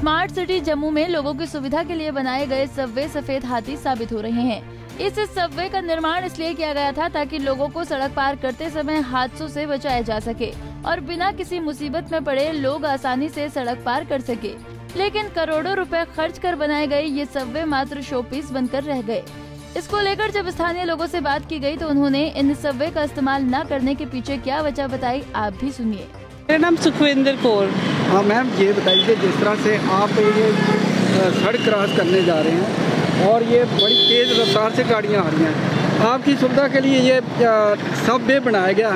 Smart city Jammu में लोगों की सुविधा के लिए बनाए गए सबवे सफेद हाथी साबित हो रहे हैं। इस सबवे का निर्माण इसलिए किया गया था ताकि लोगों को सड़क पार करते समय हादसों से बचाया जा सके और बिना किसी मुसीबत में पड़े लोग आसानी से सड़क पार कर सके। लेकिन करोड़ों रुपए खर्च कर बनाए गए ये सबवे मात्र शोपीस बनकर रह गए। इसको लेकर जब स्थानीय लोगों से बात की गई तो उन्होंने इन सबवे का इस्तेमाल न करने के पीछे क्या वजह बताई, आप भी सुनिए। मेरा नाम सुखविंदर कौर। हाँ मैम, ये बताइए जिस तरह से आप ये सड़क क्रॉस करने जा रहे हैं और ये बड़ी तेज़ रफ्तार से गाड़ियाँ आ रही हैं, आपकी सुविधा के लिए ये सबवे बनाया गया,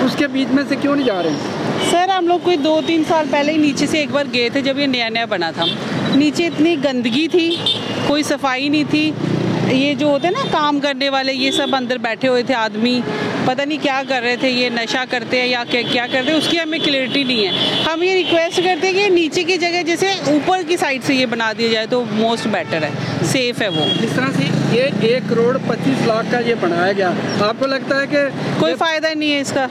उसके बीच में से क्यों नहीं जा रहे हैं? सर हम लोग कोई 2-3 साल पहले ही नीचे से एक बार गए थे जब ये नया नया बना था। नीचे इतनी गंदगी थी, कोई सफाई नहीं थी। ये जो होते हैं ना काम करने वाले, ये सब अंदर बैठे हुए थे आदमी, पता नहीं क्या कर रहे थे, ये नशा करते हैं या क्या करते हैं, उसकी हमें क्लियरिटी नहीं है। हम ये रिक्वेस्ट करते हैं कि नीचे की जगह जैसे ऊपर की साइड से ये बना दिया जाए तो मोस्ट बेटर है, सेफ है वो। जिस तरह से ये 1 करोड़ 25 लाख का ये बनाया गया, आपको लगता है कि कोई फ़ायदा नहीं है इसका?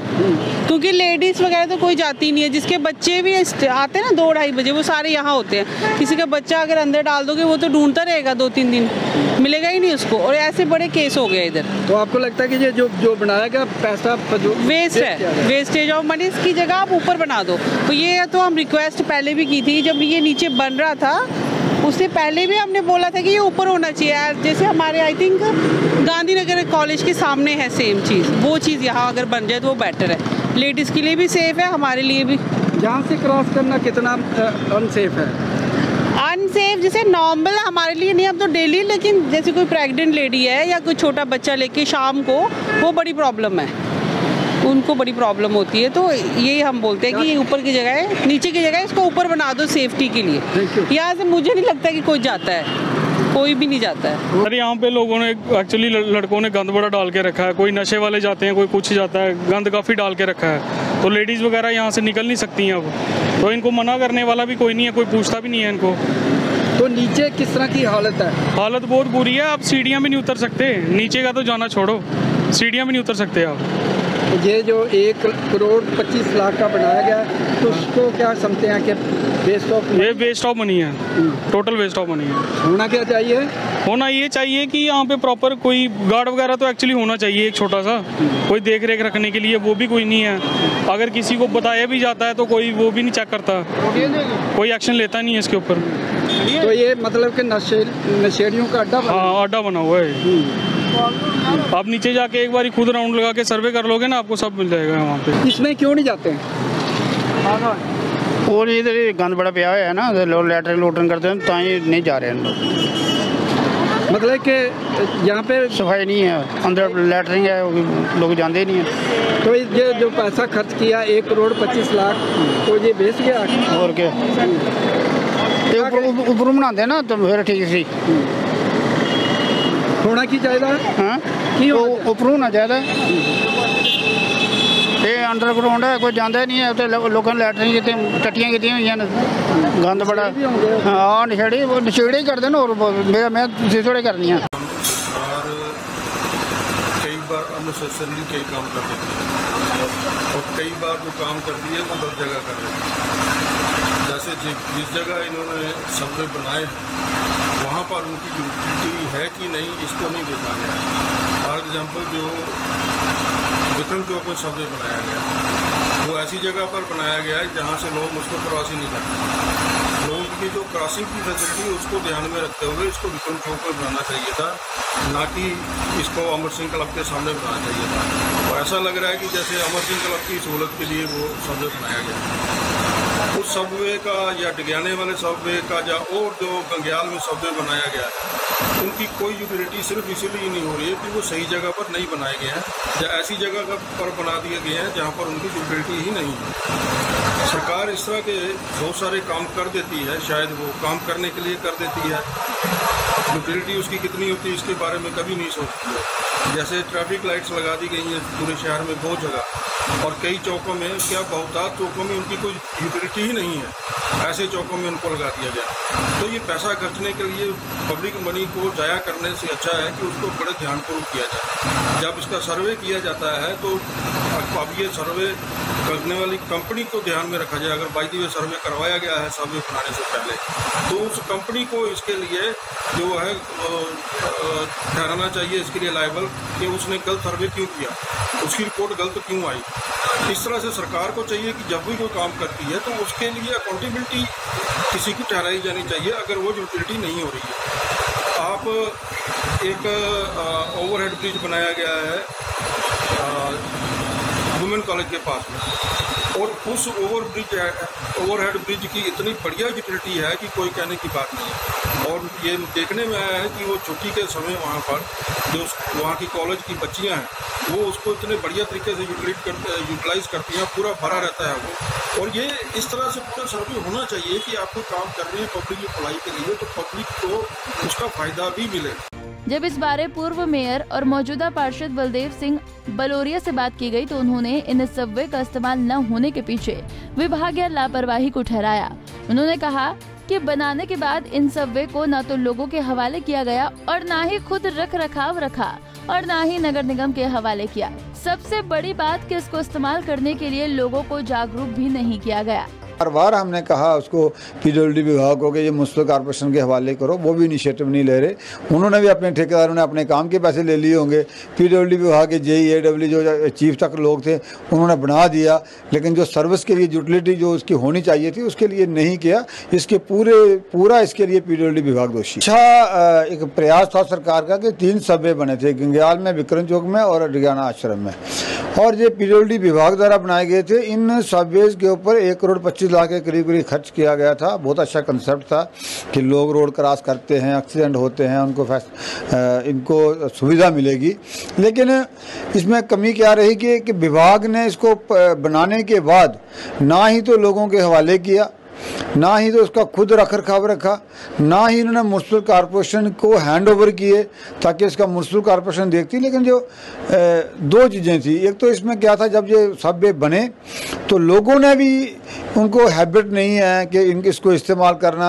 क्योंकि लेडीज़ वगैरह तो कोई जाती नहीं है, जिसके बच्चे भी आते हैं ना 2-2:30 बजे, वो सारे यहाँ होते हैं। किसी का बच्चा अगर अंदर डाल दोगे वो तो ढूंढता रहेगा 2-3 दिन, मिलेगा ही नहीं उसको। और ऐसे बड़े केस हो गए इधर। तो आपको लगता है कि ये जो बनाया गया पैसा वेस्ट है, वेस्टेज ऑफ मनी। इसकी जगह आप ऊपर बना दो। तो ये तो हम रिक्वेस्ट पहले भी की थी, जब ये नीचे बन रहा था उससे पहले भी हमने बोला था कि ये ऊपर होना चाहिए। जैसे हमारे आई थिंक गांधीनगर कॉलेज के सामने है सेम चीज़, वो चीज़ यहाँ अगर बन जाए तो वो बेटर है, लेडीज़ के लिए भी सेफ है, हमारे लिए भी। यहाँ से क्रॉस करना कितना अनसेफ है? अनसेफ जैसे नॉर्मल हमारे लिए नहीं, अब तो डेली, लेकिन जैसे कोई प्रेग्नेंट लेडी है या कोई छोटा बच्चा लेके शाम को, वो बड़ी प्रॉब्लम है, उनको बड़ी प्रॉब्लम होती है। तो यही हम बोलते हैं कि ये ऊपर की जगह है, नीचे की जगह है, इसको ऊपर बना दो सेफ्टी के लिए। यहाँ से मुझे नहीं लगता कि कोई जाता है, कोई भी नहीं जाता है। सर यहाँ पे लोगों ने एक्चुअली लड़कों ने गंद बड़ा डाल के रखा है, कोई नशे वाले जाते हैं, कोई कुछ जाता है, गंद काफ़ी डाल के रखा है, तो लेडीज़ वगैरह यहाँ से निकल नहीं सकती हैं अब। तो इनको मना करने वाला भी कोई नहीं है, कोई पूछता भी नहीं है इनको। तो नीचे किस तरह की हालत है? हालत बहुत बुरी है, आप सीढ़ियाँ भी नहीं उतर सकते, नीचे का तो जाना छोड़ो, सीढ़ियाँ भी नहीं उतर सकते आप। ये जो 1 करोड़ 25 लाख का बनाया गया, तो उसको क्या समझते हैं कि वेस्ट ऑफ? ये वेस्ट ऑफ मनी है, टोटल वेस्ट ऑफ मनी है। होना क्या चाहिए? होना ये चाहिए कि यहाँ पे प्रॉपर कोई गार्ड वगैरह तो एक्चुअली होना चाहिए, एक छोटा सा कोई देख रेख रखने के लिए, वो भी कोई नहीं है। अगर किसी को बताया भी जाता है तो कोई वो भी नहीं चेक करता, कोई एक्शन लेता नहीं है इसके ऊपर। तो ये मतलब कि नशेड़ियों का अड्डा? हाँ, अड्डा बना हुआ है। आप नीचे जाके एक बार खुद राउंड लगा के सर्वे कर लोगे ना, आपको सब मिल जाएगा वहाँ पे। इसमें क्यों नहीं जाते हैं? और इधर गंद बड़ा पिया है ना, लोग लैटरिन लूटरिन करते हैं, तो ही नहीं जा रहे हैं लोग। मतलब कि यहाँ पे सफाई नहीं है, अंदर लैटरिन है, लोग जाते ही नहीं हैं। तो ये जो पैसा खर्च किया 1 करोड़ 25 लाख, तो ये बेच गया और क्या? ऊपर बनाते हैं ना तो फिर ठीक सी होना की चाहिए। हाँ, ऊपर होना चाहिए। ये अंडरग्राउंड है, कोई जाता नहीं है, तो लोगों ने लैटरिन की टट्टियाँ की हुई हैं, गंद बड़ा। हाँ, नशेड़े ही करते ना, और मैं थोड़े करनी है। और कई बार अननेसेसरी कई काम कर देती है, और कई बार जो काम करती है वो गलत जगह कर देती है। जैसे जिस जगह इन्होंने सबवे बनाए वहाँ पर उनकी ड्यूटी है कि नहीं, इसको नहीं देखा गया। फॉर एग्जाम्पल जो विक्रम चौक में सबवे बनाया गया, वो ऐसी जगह पर बनाया गया है जहाँ से लोग उसको क्रॉस ही नहीं करते। लोगों की जो क्रॉसिंग की फैसिलिटी उसको ध्यान में रखते हुए इसको विक्रम चौक पर बनाना चाहिए था, ना कि इसको अमर सिंह क्लब के सामने बनाना चाहिए था। और ऐसा लग रहा है कि जैसे अमर सिंह क्लब की सहूलत के लिए वो सबवे बनाया गया। उस सबवे का या डिग्याने वाले सबवे का या और जो गंग्याल में सबवे बनाया गया है, उनकी कोई यूटिलिटी सिर्फ इसीलिए नहीं हो रही है कि वो सही जगह पर नहीं बनाए गए हैं, या ऐसी जगह पर बना दिए गए हैं जहाँ पर उनकी यूटिलिटी ही नहीं है। सरकार इस तरह के बहुत सारे काम कर देती है, शायद वो काम करने के लिए कर देती है, यूटिलिटी उसकी कितनी होती है इसके बारे में कभी नहीं सोचती है। जैसे ट्रैफिक लाइट्स लगा दी गई हैं पूरे शहर में बहुत जगह, और कई चौकों में, क्या बहुतायत चौकों में उनकी कोई यूटिलिटी ही नहीं है, ऐसे चौकों में उनको लगा दिया गया। तो ये पैसा खर्चने के लिए पब्लिक मनी को जाया करने से अच्छा है कि उसको बड़े ध्यानपूर्वक किया जाए। जब इसका सर्वे किया जाता है तो अब ये सर्वे करने वाली कंपनी को ध्यान में रखा जाए। अगर बाई द वे सर्वे करवाया गया है सर्वे बनाने से पहले, तो उस कंपनी को इसके लिए जो है ठहराना चाहिए इसके लिए लायबल कि उसने गलत सर्वे क्यों किया, उसकी रिपोर्ट गलत क्यों आई। इस तरह से सरकार को चाहिए कि जब भी कोई काम करती है तो उसके लिए अकाउंटेबिलिटी किसी की ठहराई जानी चाहिए अगर वो यूटिलिटी नहीं हो रही है। आप एक ओवरहेड ब्रिज बनाया गया है वुमेन कॉलेज के पास में, और उस ओवरहेड ब्रिज की इतनी बढ़िया यूटिलिटी है कि कोई कहने की बात नहीं है। और ये देखने में आया है कि वो छुट्टी के समय वहाँ पर जो वहाँ की कॉलेज की बच्चियाँ हैं वो उसको इतने बढ़िया तरीके से यूटिलाइज करती हैं, पूरा भरा रहता है वो। और ये इस तरह से पूरा सर्वे होना चाहिए कि आप कोई काम कर रहे हैं पब्लिक की भलाई के लिए तो पब्लिक को उसका फायदा भी मिले। जब इस बारे पूर्व मेयर और मौजूदा पार्षद बलदेव सिंह बलोरिया से बात की गई तो उन्होंने इन सबवे का इस्तेमाल न होने के पीछे विभागीय लापरवाही को ठहराया। उन्होंने कहा कि बनाने के बाद इन सबवे को न तो लोगों के हवाले किया गया और न ही खुद रख रखाव रखा और न ही नगर निगम के हवाले किया। सबसे बड़ी बात कि इसको इस्तेमाल करने के लिए लोगों को जागरूक भी नहीं किया गया। हर बार हमने कहा उसको पीडब्ल्यूडी विभाग को कि ये म्युनिसिपल कॉर्पोरेशन के हवाले करो, वो भी इनिशिएटिव नहीं ले रहे। उन्होंने भी अपने ठेकेदारों ने अपने काम के पैसे ले लिए होंगे। पीडब्ल्यूडी विभाग के JEAW जो चीफ तक लोग थे उन्होंने बना दिया, लेकिन जो सर्विस के लिए यूटिलिटी जो उसकी होनी चाहिए थी उसके लिए नहीं किया। इसके पूरा इसके लिए पीडब्ल्यूडी विभाग दोषी। अच्छा एक प्रयास था सरकार का कि 3 सबवे बने थे, गंग्याल में, विक्रम चौक में और डिगाना आश्रम में, और ये पीडब्ल्यूडी विभाग द्वारा बनाए गए थे। इन सबवेज के ऊपर 1 करोड़ 25 लाख के करीब खर्च किया गया था। बहुत अच्छा कंसेप्ट था कि लोग रोड क्रॉस करते हैं, एक्सीडेंट होते हैं, इनको सुविधा मिलेगी। लेकिन इसमें कमी क्या रही कि विभाग ने इसको बनाने के बाद ना ही तो लोगों के हवाले किया, ना ही तो उसका खुद रख रखाव रखा, ना ही इन्होंने म्युनिसिपल कॉर्पोरेशन को हैंड ओवर किए ताकि इसका म्युनिसिपल कॉर्पोरेशन देखती। लेकिन जो 2 चीज़ें थी, एक तो इसमें क्या था, जब ये सबवे बने तो लोगों ने भी, उनको हैबिट नहीं है कि इसको इस्तेमाल करना,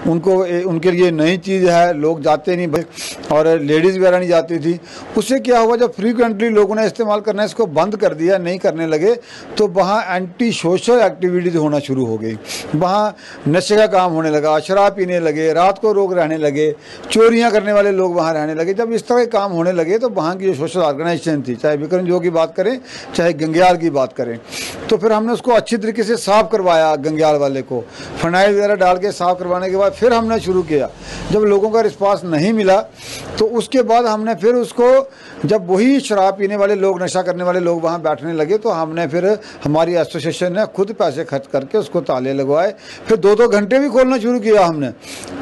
उनके लिए नई चीज़ है, लोग जाते नहीं और लेडीज़ वगैरह नहीं जाती थी। उससे क्या हुआ, जब फ्रीक्वेंटली लोगों ने इस्तेमाल करना इसको बंद कर दिया, नहीं करने लगे, तो वहाँ एंटी सोशल एक्टिविटीज़ होना शुरू हो गई। वहाँ नशे का काम होने लगा, शराब पीने लगे, रात को लोग रहने लगे, चोरियाँ करने वाले लोग वहाँ रहने लगे। जब इस तरह के काम होने लगे तो वहाँ की जो सोशल ऑर्गेनाइजेशन थी, चाहे विक्रम चौक की बात करें चाहे गंग्याल की बात करें, तो फिर हमने उसको अच्छी तरीके से साफ करवाया। गंग्याल वाले को फनाइल वगैरह डाल के साफ करवाने के बाद फिर हमने शुरू किया। जब लोगों का रिस्पांस नहीं मिला तो उसके बाद हमने फिर उसको, जब वही शराब पीने वाले लोग, नशा करने वाले लोग वहाँ बैठने लगे, तो हमने फिर, हमारी एसोसिएशन ने खुद पैसे खर्च करके उसको ताले लगवाए। फिर 2-2 घंटे भी खोलना शुरू किया हमने,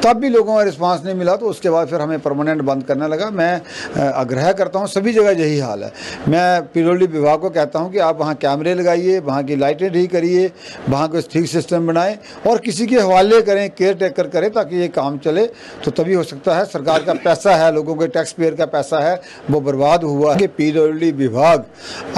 तब भी लोगों का रिस्पांस नहीं मिला, तो उसके बाद फिर हमें परमानेंट बंद करना लगा। मैं आग्रह करता हूँ, सभी जगह यही हाल है। मैं पीडब्ल्यूडी विभाग को कहता हूँ कि आप वहाँ कैमरे लगाइए, वहाँ की लाइटें ठीक करिए, वहाँ को ठीक सिस्टम बनाएं और किसी के हवाले करें, केयर टेकर करें, ताकि ये काम चले। तो तभी हो सकता है। सरकार का पैसा है, लोगों के टैक्स पेयर का पैसा है, वो बर्बाद हुआ है। पीडब्ल्यूडी विभाग,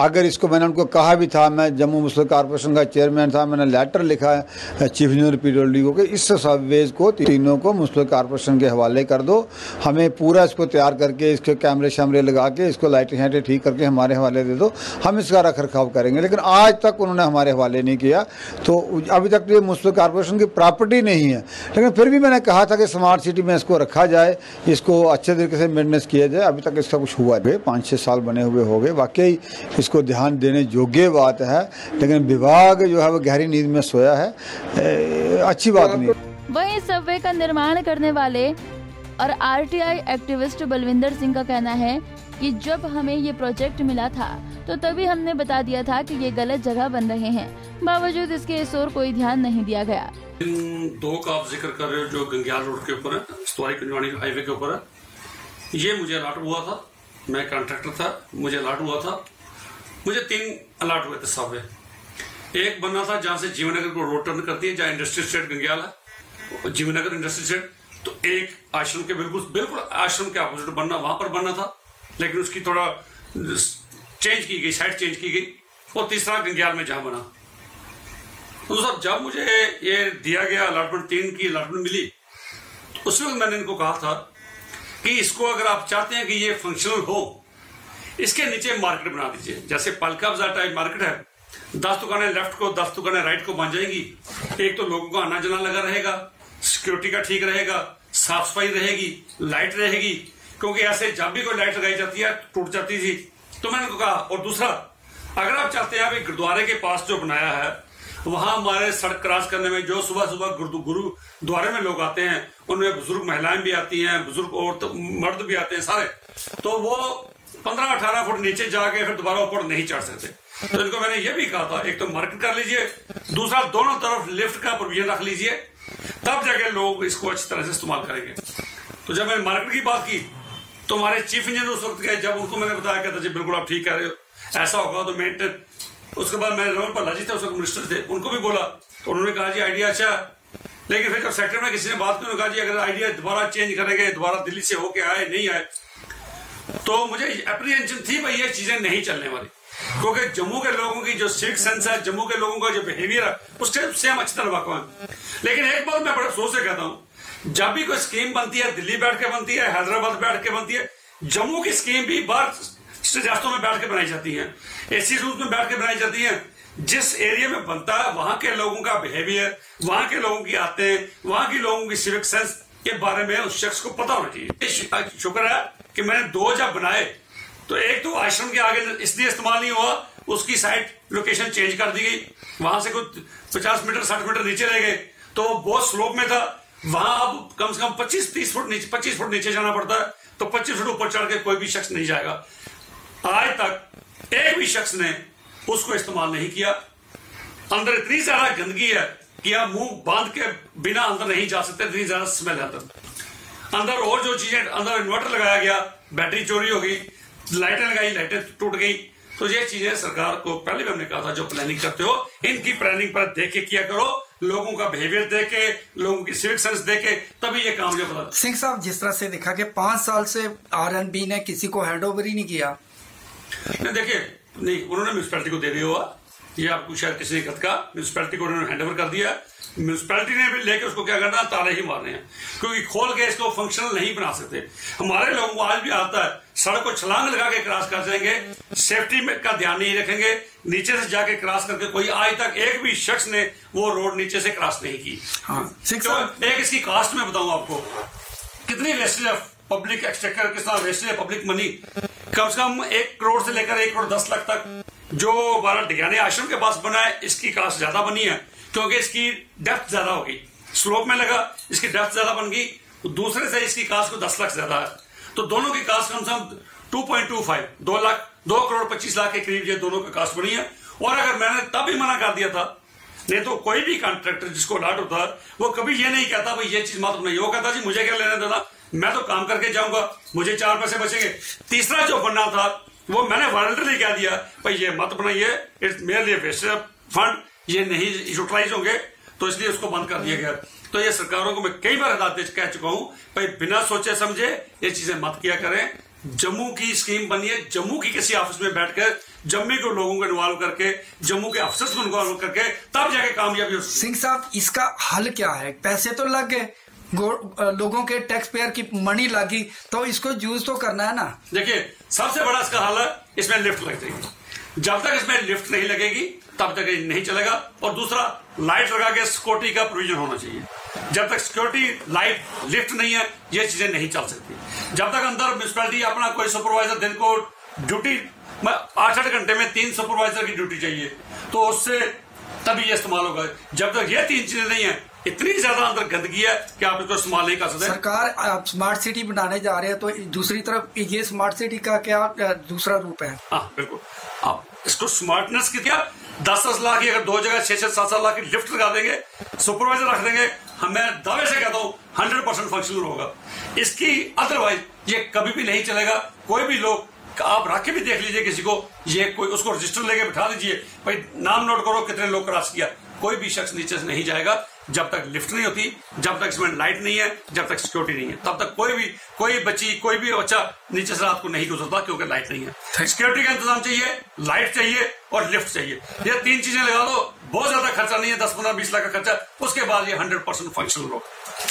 अगर इसको, मैंने उनको कहा भी था, मैं जम्मू म्युनिसिपल कॉर्पोरेशन का चेयरमैन था, मैंने लेटर लिखा है चीफ इंजीनियर पीडब्ल्यूडी को कि इस सबवेज को तीनों को म्युनिसिपल कॉर्पोरेशन के हवाले कर दो। हमें पूरा इसको तैयार करके, इसके कैमरे शैमरे लगा के, इसको लाइटें शाइटें ठीक करके हमारे हवाले दे दो, हम इसका रख रखाव करेंगे। लेकिन आज तक उन्होंने हमारे हवाले नहीं किया। तो अभी तक ये म्युनिसिपल कॉर्पोरेशन की प्रॉपर्टी नहीं है, लेकिन फिर भी मैंने कहा था कि स्मार्ट सिटी में इसको रखा जाए, इसको अच्छे तरीके से मेंटेनेंस किया जाए। अभी तक इसका कुछ हुआ है, 5-6 साल बने हुए हो गए। वाकई इसको ध्यान देने योग्य बात है, लेकिन विभाग जो है वो गहरी नींद में सोया है, अच्छी बात नहीं। वहीं सबवे का निर्माण करने वाले और RTI एक्टिविस्ट बलविंदर सिंह का कहना है कि जब हमें ये प्रोजेक्ट मिला था तो तभी हमने बता दिया था कि ये गलत जगह बन रहे हैं, बावजूद इसके इस ओर कोई ध्यान नहीं दिया गया। इन 2 का आप जिक्र कर रहे हो जो गंग्याल रोड के ऊपर है, स्तवारी कुंजवानी हाईवे के ऊपर है, ये मुझे अलॉट हुआ था। मैं कॉन्ट्रैक्टर था, मुझे अलॉट हुआ था। मुझे 3 अलॉट हुए थे सबवे। एक बनना था जहां से जीवनगर को रोड टर्न करती है, जहाँ इंडस्ट्री स्टेट गंग्याल है, जीवनगर इंडस्ट्री स्टेट। तो एक आश्रम के बिल्कुल आश्रम के अपोजिट बनना, वहां पर बनना था। लेकिन उसकी थोड़ा चेंज की गई, साइड चेंज की गई। और तीसरा गंग्याल में जहां बना। तो साहब जब मुझे ये दिया गया अलॉटमेंट, 3 की अलॉटमेंट मिली, उस वक्त मैंने इनको कहा था कि इसको अगर आप चाहते हैं कि ये फंक्शनल हो, इसके नीचे मार्केट बना दीजिए। जैसे पालका बाजार टाइप मार्केट है, 10 दुकानें लेफ्ट को 10 दुकानें राइट को बन जाएंगी। एक तो लोगों का आना जाना लगा रहेगा, सिक्योरिटी का ठीक रहेगा, साफ सफाई रहेगी, लाइट रहेगी, क्योंकि ऐसे जब भी कोई लाइट लगाई जाती है टूट जाती थी। तो मैंने उनको कहा। और दूसरा, अगर आप चाहते हैं, अभी गुरुद्वारे के पास जो बनाया है, वहां हमारे सड़क क्रॉस करने में जो सुबह सुबह गुरुद्वारे में लोग आते हैं, उनमें बुजुर्ग महिलाएं भी आती हैं, बुजुर्ग औरत मर्द भी आते हैं सारे, तो वो 15-18 फुट नीचे जाके फिर दोबारा ऊपर नहीं चढ़ सकते। तो इनको मैंने ये भी कहा था, एक तो मार्केट कर लीजिए, दूसरा दोनों तरफ लिफ्ट का प्रोविजन रख लीजिए, तब जाके लोग इसको अच्छी तरह से इस्तेमाल करेंगे। तो जब मैंने मार्केट की बात की तो हमारे चीफ इंजीनियर उस वक्त गए, जब उनको मैंने बताया, कहता जी बिल्कुल आप ठीक कह रहे हो, ऐसा होगा तो मेंटेन। उसके बाद मैं रमन भल्ला जी थे, उस वक्त मिनिस्टर थे, उनको भी बोला, तो उन्होंने कहा जी आइडिया अच्छा। लेकिन फिर जब सेक्टर में किसी ने बात की, उन्होंने कहा जी अगर आइडिया दोबारा चेंज करेंगे, दोबारा दिल्ली से होके आए नहीं आए, तो मुझे एप्रीहेंशन थी भाई ये चीजें नहीं चलने वाली, क्योंकि जम्मू के लोगों की जो सिविक सेंस है, जम्मू के लोगों का जो बिहेवियर है, उससे हम अच्छी तरह वाकिफ हैं। लेकिन एक बात मैं बड़े अफसोस से कहता हूँ, जब भी कोई स्कीम बनती है, दिल्ली बैठ के बनती है, हैदराबाद बैठ के बनती है, जम्मू की स्कीम भी बाहर रियासतों में बैठ के बनाई जाती है, ऐसी रूप में बैठ के बनाई जाती है। जिस एरिया में बनता है वहां के लोगों का बिहेवियर, वहां के लोगों की आदतें, वहां के लोगों की सिविक सेंस के बारे में उस शख्स को पता होना चाहिए। शुक्र है कि मैंने 2 जब बनाए, तो एक तो आश्रम के आगे इसलिए इस्तेमाल नहीं हुआ, उसकी साइट लोकेशन चेंज कर दी गई, वहां से कुछ 50 मीटर 60 मीटर नीचे रह गए, तो बहुत स्लोप में था, वहां अब कम से कम 25-30 फुट नीचे, 25 फुट नीचे जाना पड़ता है, तो 25 फुट ऊपर चढ़ के कोई भी शख्स नहीं जाएगा। आज तक एक भी शख्स ने उसको इस्तेमाल नहीं किया। अंदर इतनी ज्यादा गंदगी है कि आप मुंह बांध के बिना अंदर नहीं जा सकते, इतनी ज्यादा स्मेल है अंदर। और जो चीजें अंदर, इन्वर्टर लगाया गया, बैटरी चोरी हो गई, लाइटें लगाई, लाइटें टूट गई। तो ये चीजें सरकार को पहले भी हमने कहा था, जो प्लानिंग करते हो इनकी प्लानिंग पर देख के किया करो, लोगों का बिहेवियर देख के, लोगों की सिविक सेंस देख के, तभी ये काम जो पता। सिंह साहब, जिस तरह से देखा कि 5 साल से RNB ने किसी को हैंड ओवर ही नहीं किया। नहीं देखिए, नहीं उन्होंने म्यूनिसिपैलिटी को दे दिया हुआ, ये आपको शायद किसी ने कहा, म्यूनिसिपैलिटी को उन्होंने हैंड ओवर कर दिया। म्यूनिसिपैलिटी ने भी लेके उसको क्या करना है, ताले ही मारने हैं, क्योंकि खोल के इसको फंक्शनल नहीं बना सकते। हमारे लोगों को आज भी आता है, सड़क को छलांग लगा के क्रॉस कर जाएंगे, सेफ्टी में का ध्यान नहीं रखेंगे, नीचे से जाके क्रॉस करके कोई आज तक एक भी शख्स ने वो रोड नीचे से क्रॉस नहीं की। तो एक इसकी कास्ट में बताऊं आपको, कितनी वेस्टेज है पब्लिक एक्सचेकर, कितना वेस्टेज है पब्लिक मनी। कम से कम 1 करोड़ से लेकर 1 करोड़ 10 लाख तक जो हमारा डिगाने आश्रम के पास बना है, इसकी कास्ट ज्यादा बनी है, क्योंकि इसकी डेप्थ ज्यादा होगी, स्लोप में लगा, इसकी डेप्थ ज्यादा बन गई, दूसरे से इसकी कास्ट को 10 लाख ज्यादा है। तो दोनों की कास्ट कम से कम 2.25 2 करोड़ 25 लाख के करीब ये दोनों की कास्ट बनी है। और अगर मैंने तब ही मना कर दिया था, नहीं तो कोई भी कॉन्ट्रैक्टर जिसको अलॉट होता है वो कभी ये नहीं कहता भाई ये चीज मत बनाइए, वो कहता जी मुझे क्या लेने देना, मैं तो काम करके जाऊंगा, मुझे 4 पैसे बचेंगे। तीसरा जो बनना था वो मैंने वॉलंटरी कह दिया, भाई ये मत बनाइए, इट्स मेरे लिए वेस्टेज फंड, ये नहीं यूटिलाइज होंगे, तो इसलिए उसको बंद कर दिया गया। तो ये सरकारों को मैं कई बार हिदायत कह चुका हूं, भाई बिना सोचे समझे ये चीजें मत किया करें। जम्मू की स्कीम बनी है, जम्मू की किसी ऑफिस में बैठकर जम्मू के लोगों को इन्वॉल्व करके, जम्मू के अफसर को इन्वॉल्व करके, तब जाके कामयाबी हो। सिंह साहब, इसका हल क्या है? पैसे तो लग गए, लोगों के टैक्स पेयर की मनी लगी, तो इसको यूज तो करना है ना। देखिए, सबसे बड़ा इसका हल है, इसमें लिफ्ट लग जाएगी। जब तक इसमें लिफ्ट नहीं लगेगी तब तक ये नहीं चलेगा। और दूसरा, लाइट लगा के सिक्योरिटी का प्रोविजन होना चाहिए। जब तक सिक्योरिटी, लाइट, लिफ्ट नहीं है, ये चीजें नहीं चल सकती। जब तक अंदर म्यूनिसिपैलिटी अपना कोई सुपरवाइजर, दिन को ड्यूटी 8-8 घंटे में 3 सुपरवाइजर की ड्यूटी चाहिए, तो उससे तभी ये इस्तेमाल होगा। जब तक ये 3 चीजें नहीं है, इतनी ज्यादा अंदर गंदगी है कि आप इसको इस्तेमाल नहीं कर सकते। सरकार आप स्मार्ट सिटी बनाने जा रहे हैं, तो दूसरी तरफ ये स्मार्ट सिटी का क्या दूसरा रूप है? हाँ बिल्कुल, आप इसको स्मार्टनेस की क्या 10-10 लाख की, अगर 2 जगह 6-6, 7-7 लाख की लिफ्ट लगा देंगे, सुपरवाइजर रख देंगे, मैं दावे से कहता हूँ 100% फंक्शनल होगा। इसकी अदरवाइज ये कभी भी नहीं चलेगा। कोई भी लोग, आप रख के भी देख लीजिए किसी को, ये कोई उसको रजिस्टर लेके बिठा दीजिए, भाई नाम नोट करो कितने लोग क्रॉस किया, कोई भी शख्स नीचे से नहीं जाएगा। जब तक लिफ्ट नहीं होती, जब तक इसमें लाइट नहीं है, जब तक सिक्योरिटी नहीं है, तब तक कोई भी बच्चा नीचे से रात को नहीं गुजरता, क्योंकि लाइट नहीं है। सिक्योरिटी का इंतजाम चाहिए, लाइट चाहिए और लिफ्ट चाहिए। ये 3 चीजें लगा दो, बहुत ज्यादा खर्चा नहीं है, 10, 15, 20 लाख का खर्चा, उसके बाद ये 100% फंक्शनल होगा।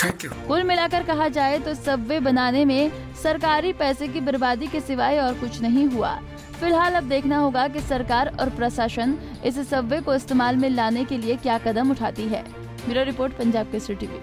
Thank you. कुल मिलाकर कहा जाए तो सबवे बनाने में सरकारी पैसे की बर्बादी के सिवाय और कुछ नहीं हुआ। फिलहाल अब देखना होगा कि सरकार और प्रशासन इस सबवे को इस्तेमाल में लाने के लिए क्या कदम उठाती है। Bureau report, Punjab Kesari TV.